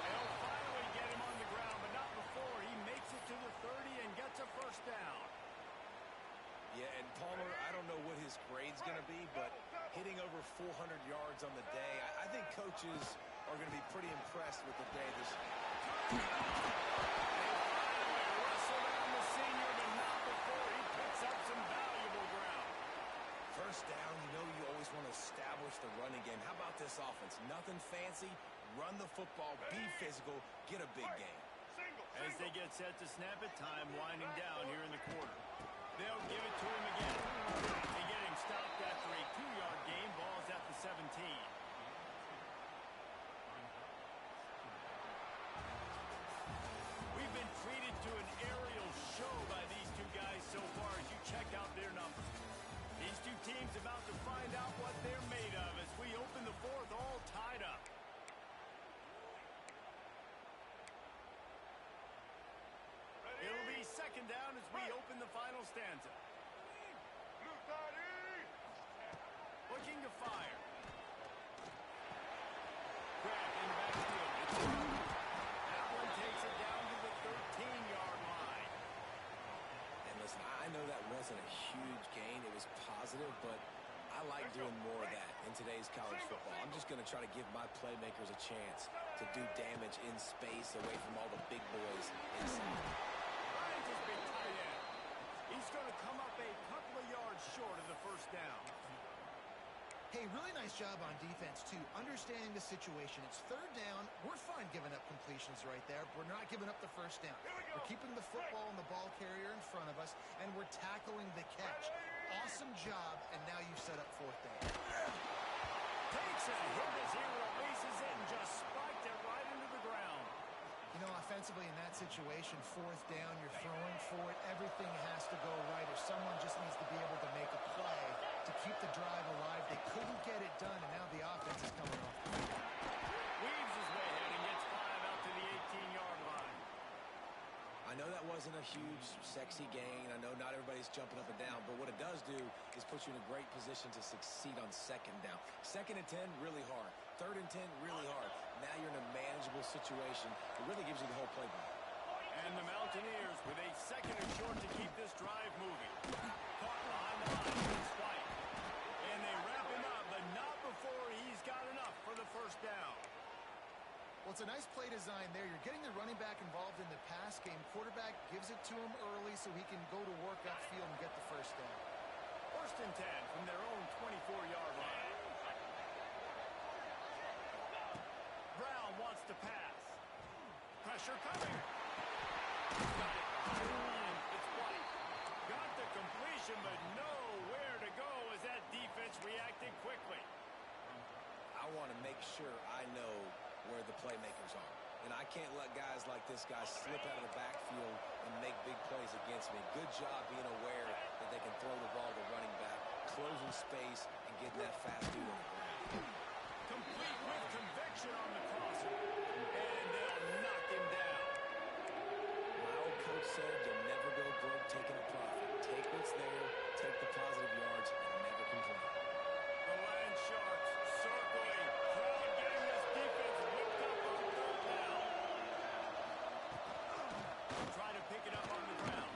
Speaker 1: They'll finally get him on the ground, but not before he makes it to the 30 and gets a first down.
Speaker 3: Yeah, and Palmer, I don't know what his grade's going to be, but hitting over 400 yards on the day, I think coaches are going to be pretty impressed with the day this year.
Speaker 1: They finally wrestle down the senior, but not before he picks up some valuable ground.
Speaker 3: First down, you know you always want to establish the running game. How about this offense? Nothing fancy. Run the football, be physical, get a big gain.
Speaker 1: As they get set to snap it, time winding down here in the quarter. They'll give it to him again. They get him stopped after a 2-yard gain. Ball's at the 17. We've been treated to an aerial show by these two guys so far as you check out their numbers. These two teams about to find out what they're made of as we open the fourth all tied up. It'll be second down as we open the final stanza. Looking to fire. Grabbed in the backfield. That one takes it down to the 13-yard line.
Speaker 3: And listen, I know that wasn't a huge gain. It was positive, but I like doing more of that in today's college football. I'm just going to try to give my playmakers a chance to do damage in space away from all the big boys inside.
Speaker 1: His big tight end. He's going to come up a couple of yards short of the first down.
Speaker 2: Hey, really nice job on defense, too. Understanding the situation. It's third down. We're fine giving up completions right there. We're not giving up the first down. We're keeping the football and the ball carrier in front of us, and we're tackling the catch. Awesome job, and now you set up fourth down.
Speaker 1: Takes a hit as he releases it and just spiked it right into the ground.
Speaker 2: You know, offensively in that situation, fourth down, you're throwing for it. Everything has to go right, or someone just needs to be able to make a play to keep the drive alive. They couldn't get it done, and now the offense is coming off.
Speaker 1: Weaves his way ahead and gets 5 out to the 18-yard line.
Speaker 3: wasn't a huge, sexy gain. I know not everybody's jumping up and down, but what it does do is put you in a great position to succeed on second down. 2nd and 10, really hard. 3rd and 10, really hard. Now you're in a manageable situation. It really gives you the whole playbook.
Speaker 1: And the Mountaineers with a 2nd and short to keep this drive moving. Caught behind the line. It's White. And they wrap him up, but not before he's got enough for the first down.
Speaker 2: Well, it's a nice play design there. You're getting the running back involved in the pass game. Quarterback gives it to him early so he can go to work upfield and get the first down.
Speaker 1: 1st and 10 from their own 24-yard line. Brown wants to pass. Pressure coming. Got it behind the line. It's White. Got the completion, but nowhere to go as that defense reacted quickly.
Speaker 3: I want to make sure I know where the playmakers are. And I can't let guys like this guy slip out of the backfield and make big plays against me. Good job being aware that they can throw the ball to running back, closing space, and getting that fast dude on the ground.
Speaker 1: Complete with conviction on the crosser. And they'll knock him down.
Speaker 3: My old coach said you'll never go broke taking a profit. Take what's there, take the positive yards, and never complain.
Speaker 1: The Land Sharks circling. Crowd getting this defense whipped up on 3rd down. Try to pick it up on the ground.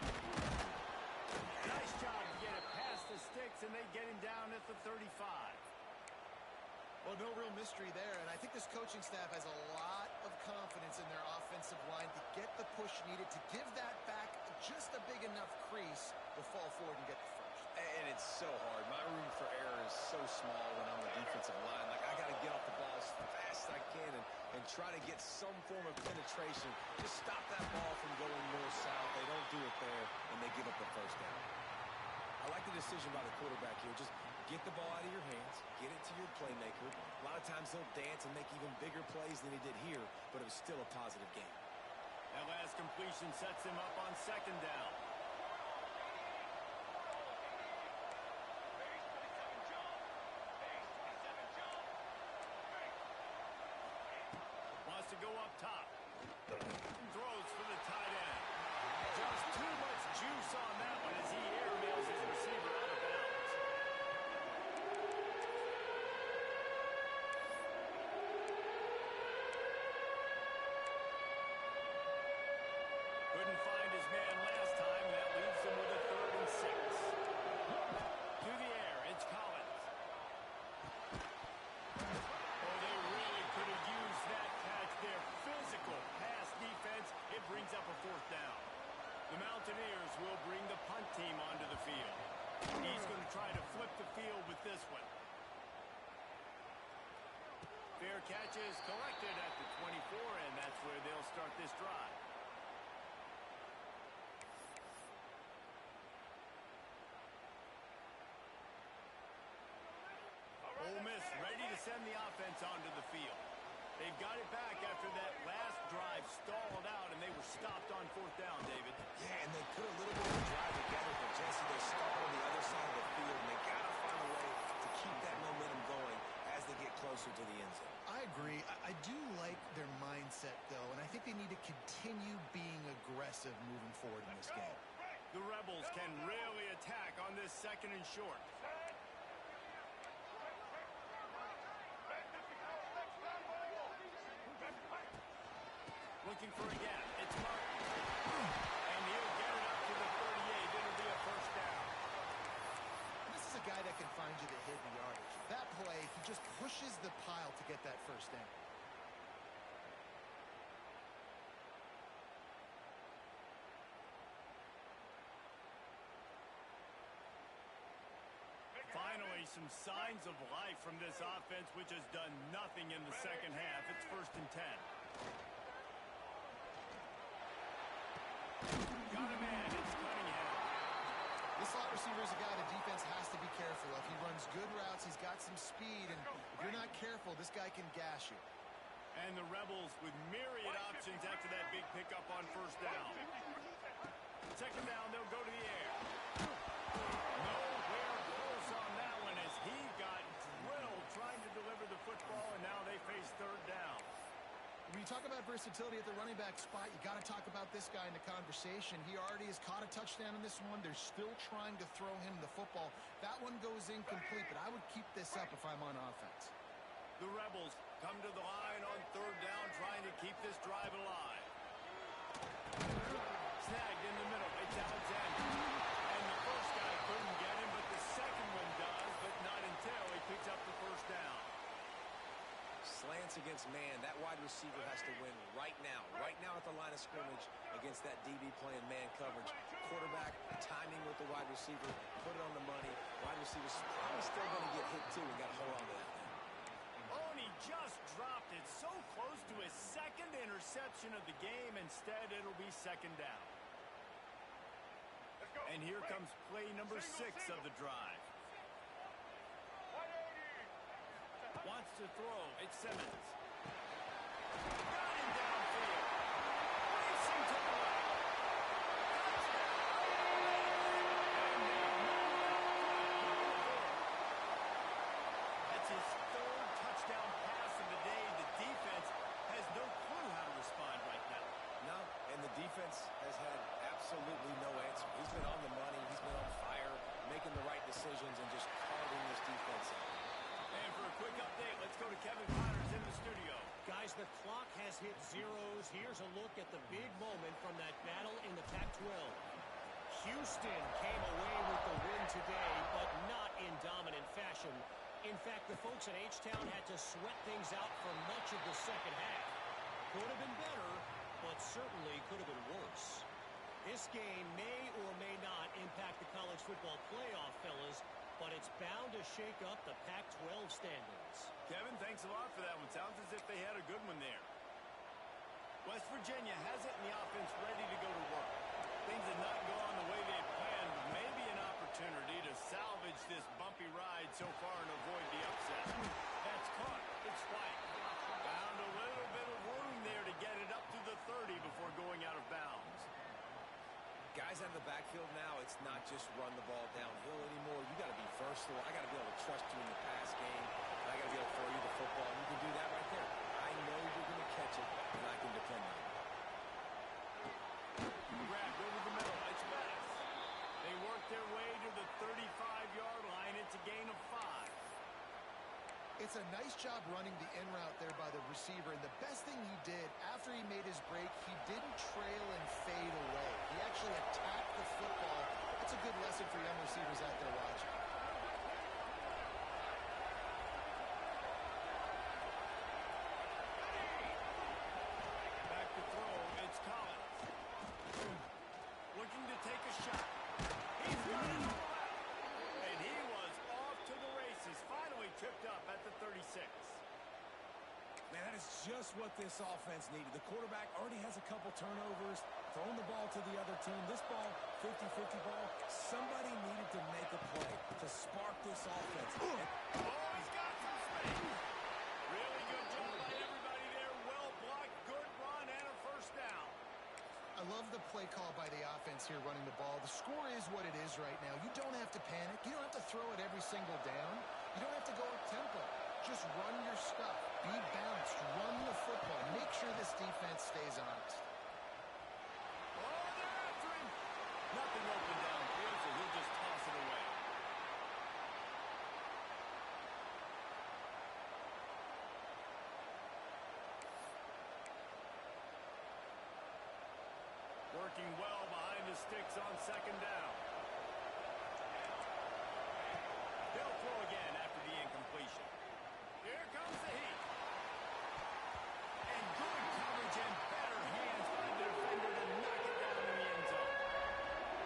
Speaker 1: Nice job to get it past the sticks, and they get him down at the 35.
Speaker 2: Well, no real mystery there, and I think this coaching staff has a lot of confidence in their offensive line to get the push needed to give that back just a big enough crease to fall forward and get the first.
Speaker 3: And it's so hard. My room for error is so small when I'm the defensive line. Like, I got to get off the ball as fast as I can and try to get some form of penetration. Just stop that ball from going north-south. They don't do it there, and they give up the first down. I like the decision by the quarterback here. Just get the ball out of your hands, get it to your playmaker. A lot of times he'll dance and make even bigger plays than he did here, but it was still a positive game.
Speaker 1: That last completion sets him up on 2nd down. Wants to go up top. Throws for the tight end. Just too much juice on that one as he airmails his receiver out of bounds. Couldn't find his man last time. That leaves him with a 3rd and 6. To the air, it's Collins. Oh, they really could have used that catch there. Physical pass defense. It brings up a 4th down. The Mountaineers will bring the punt team onto the field. He's going to try to flip the field with this one. Fair catch is collected at the 24, and that's where they'll start this drive. Ole Miss ready to send the offense onto the field. They've got it back after that last drive stalled out, and they were stopped on 4th down, David.
Speaker 3: Yeah, and they put a little bit of a drive together, but Jesse, they start on the other side of the field, and they got to find a way to keep that momentum going as they get closer to the end zone.
Speaker 2: I agree. I do like their mindset, though, and I think they need to continue being aggressive moving forward in this game.
Speaker 1: The Rebels can really attack on this 2nd and short. Looking for a gap. It's Martin. And he'll get it up to the 38. It'll be a 1st down.
Speaker 2: This is a guy that can find you the hidden yardage. That play, he just pushes the pile to get that 1st down.
Speaker 1: Finally, some signs of life from this offense, which has done nothing in the 2nd half. It's 1st and 10. Got a man. It's Cunningham.
Speaker 2: This slot receiver is a guy the defense has to be careful of. He runs good routes. He's got some speed, and if you're not careful, this guy can gash you.
Speaker 1: And the Rebels with myriad options after that big pickup on 1st down. 2nd down, they'll go to the air. Nowhere close on that one as he got drilled trying to deliver the football, and now they face 3rd down.
Speaker 2: When you talk about versatility at the running back spot. You got to talk about this guy in the conversation. He already has caught a touchdown in this one. They're still trying to throw him the football. That one goes incomplete, but I would keep this up if I'm on offense.
Speaker 1: The Rebels come to the line on third down, trying to keep this drive alive. Snagged in the middle. It's Alexander. And the first guy couldn't get him, but the second one does, but not until he picks up the first down.
Speaker 3: Slants against man. That wide receiver has to win right now at the line of scrimmage against that DB playing man coverage. Quarterback, timing with the wide receiver, put it on the money. Wide receiver's probably still going to get hit too. We got to hold on to that thing.
Speaker 1: Oh, and he just dropped it so close to his second interception of the game. Instead, it'll be second down. And here comes play number 6 of the drive. Wants to throw. It's Simmons. Got him downfield. Racing to the right. That's his third touchdown pass of the day. The defense has no clue how to respond right now.
Speaker 3: No, and the defense has had absolutely no answer. He's been on the money. He's been on fire, making the right decisions and just carving this defense up.
Speaker 1: And for a quick update, let's go to Kevin Connors in the studio.
Speaker 5: Guys, the clock has hit zeros. Here's a look at the big moment from that battle in the Pac-12. Houston came away with the win today, but not in dominant fashion. In fact, the folks in H-Town had to sweat things out for much of the second half. Could have been better, but certainly could have been worse. This game may or may not impact the college football playoff, fellas, but it's bound to shake up the Pac-12 standings.
Speaker 1: Kevin, thanks a lot for that one. Sounds as if they had a good one there. West Virginia has it in the offense ready to go to work. Things have not gone the way they had planned, but maybe an opportunity to salvage this bumpy ride so far and avoid the upset. That's caught. It's White. Found a little bit of room there to get it up to the 30 before going out of bounds.
Speaker 3: Guys out of the backfield now, it's not just run the ball downhill anymore. You got to be versatile. I got to be able to trust you in the pass game. And I got to be able to throw you the football. And you can do that right there. I know you're going to catch it, and I can depend on it.
Speaker 1: Grabbed over the middle. It's Bettis. They work their way to the 35-yard line. It's a gain of 5.
Speaker 2: It's a nice job running the in route there by the receiver, and the best thing he did after he made his break, he didn't trail and fade away. He actually attacked the football. That's a good lesson for young receivers out there watching.
Speaker 1: Back to throw. It's Collins. Looking to take a shot. He's running all out. And he was off to the races. Finally tripped up at the 36.
Speaker 3: Man, that is just what this offense needed. The quarterback already has a couple turnovers, throwing the ball to the other team. This ball, 50-50 ball, somebody needed to make a play to spark this offense.
Speaker 1: Oh, he's got some space. Really good job by everybody there. Well blocked, good run, and a first down.
Speaker 2: I love the play call by the offense here running the ball. The score is what it is right now. You don't have to panic. You don't have to throw it every single down. You don't have to go up-tempo. Just run your stuff. Be balanced. Run the football. Make sure this defense stays honest.
Speaker 1: Oh, they're after him. Nothing open downfield, so he'll just toss it away. Working well behind the sticks on second down. They'll throw again after the incompletion. Here comes the heat. And good coverage and better hands by the defender to knock it down in the end zone.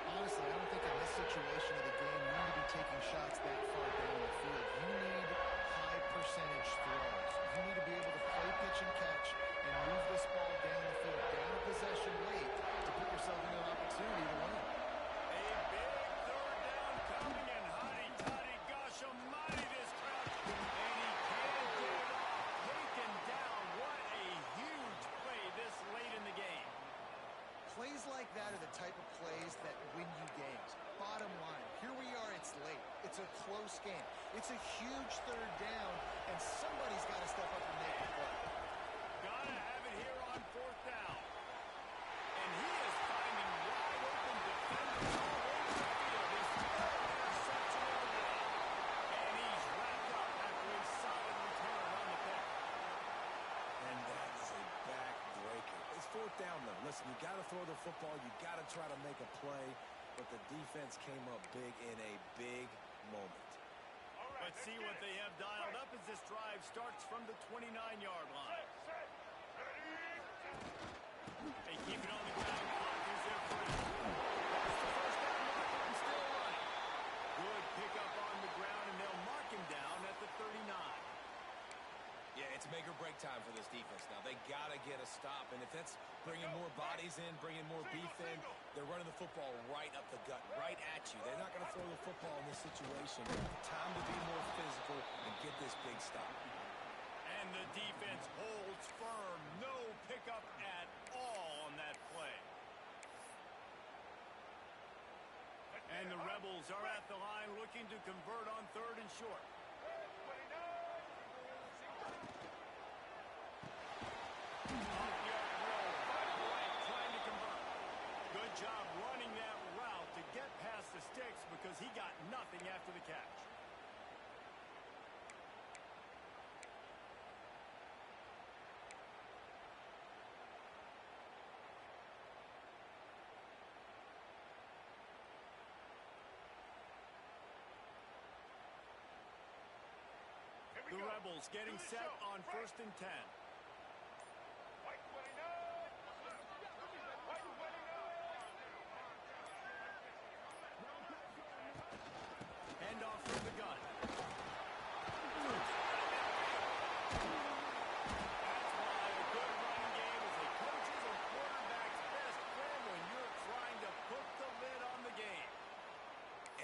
Speaker 2: Honestly, I don't think in this situation of the game you need to be taking shots that far down the field. You need high percentage throws. You need to be able to play pitch and catch and move this ball down the field, down a possession late to put yourself in an opportunity to win.
Speaker 1: A big third down coming, and hotty-toddy, gosh almighty, this crowd. And he can't get it off. Taken down. What a huge play this late in the game.
Speaker 2: Plays like that are the type of plays that win you games. Bottom line, here we are, it's late. It's a close game. It's a huge third down, and somebody's got to step up and make the play.
Speaker 1: Gotta have it here on 4th
Speaker 3: it down, though. Listen, you got to throw the football. You got to try to make a play. But the defense came up big in a big moment.
Speaker 1: But see what they have dialed up as this drive starts from the 29-yard line. They keep it on the ground. Clock is there for it. That's the first down marker and still running. Good pickup on the ground, and they'll mark him down at the 39.
Speaker 3: Yeah, it's make or break time for this defense now. They got to get a stop, and if that's bringing more bodies in, bringing more beef in, they're running the football right up the gut, right at you. They're not going to throw the football in this situation. Time to be more physical and get this big stop.
Speaker 1: And the defense holds firm. No pickup at all on that play. And the Rebels are at the line looking to convert on 3rd and short. Good job running that route to get past the sticks because he got nothing after the catch. The Rebels getting set on 1st and 10. Hand off from the gun. That's why a good running game is a coach's or quarterback's best friend when you're trying to put the lid on the game.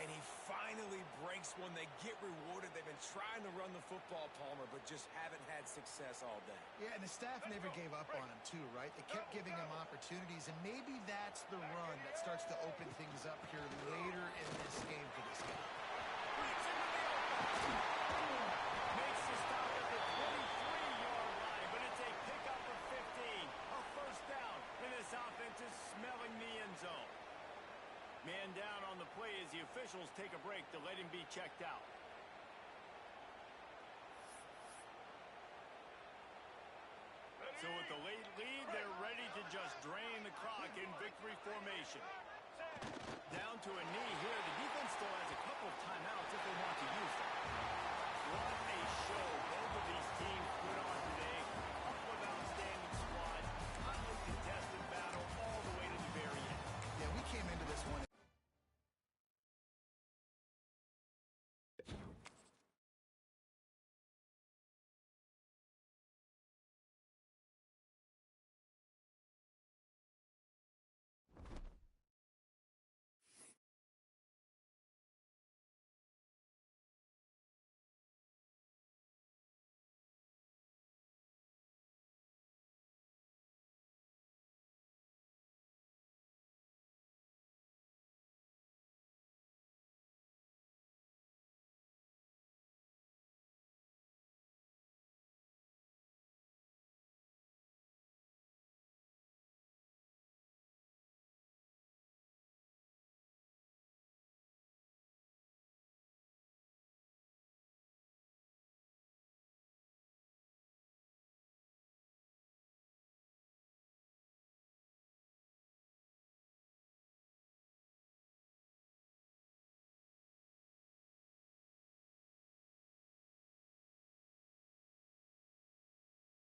Speaker 3: And he finally breaks one. They get rewarded. They've been trying to run the football, Palmer, but just haven't had success all day.
Speaker 2: Yeah, and the staff never gave up on him, too, right? They kept giving him opportunities, and maybe that's the run that starts to open things up here later in this game for this guy.
Speaker 1: Makes the stop at the 23-yard line, but it's a pickup of 15. A first down, and this offense is smelling the end zone. Man down on the play as the officials take a break to let him be checked out. So with the late lead, they're ready to just drain the clock in victory formation. Down to a knee here. The defense still has a couple of timeouts if they want to use them.